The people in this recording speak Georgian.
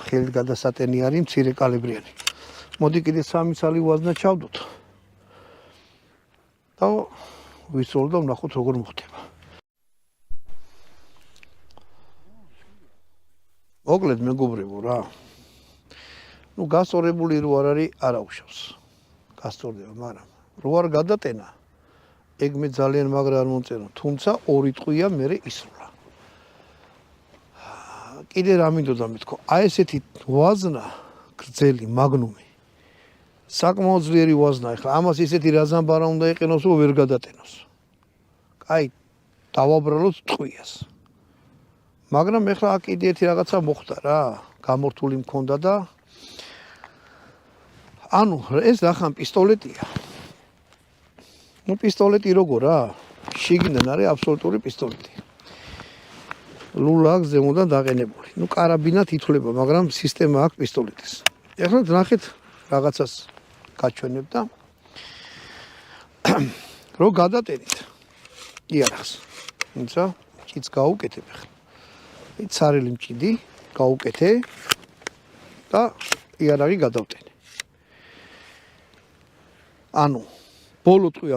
ხელით გადასატენი არის მცირე კალიბრიანი. მოდი კიდე 3 ცალი ვაზნა ჩავდოთ. და ვისროლ და ვნახოთ როგორ მოხდება. მოკლედ მეგობრებო რა. ნუ გასწორებული რო არ არის, არ აუშავს. გასწორდება, მაგრამ რო არ გადატენა, ეგ მე ძალიან მაგრა არ მომწერო. თუმცა ორი ტყვია მე ისროლა. კიდე რა მინდოდა მეთქო, აი ესეთი ვაზნა, გრძელი მაგნუმი. საკმაოდ ძლიერი ვაზნა, ეხლა ამას ისეთი რაზამბარა უნდა იყენოს, რომ ვერ გადატენოს. აი, დავაბრალოთ ტყვიას. მაგრამ ეხლა აქ კიდე ერთი რაღაცა მოხდა რა, გამორთული მქონდა და ანუ ეს ახან პისტოლეტია. ნუ პისტოლეტი როგორ რა? შიგნიდან არის აბსოლუტური პისტოლეტი. ლულა ზემოდან დაყენებული. ნუ კარაბინად ითვლება, მაგრამ სისტემა აქვს პისტოლეტის. ეხლა ნახეთ რაღაცას გაჩვენებ და რო გადატენით იარაღს. თუმცა ჭიც გაუკეთებ ახლა. ცარილი მჭიდი გაუკეთე და იარაღი გადავტენე. ანუ ბოლო ტყვია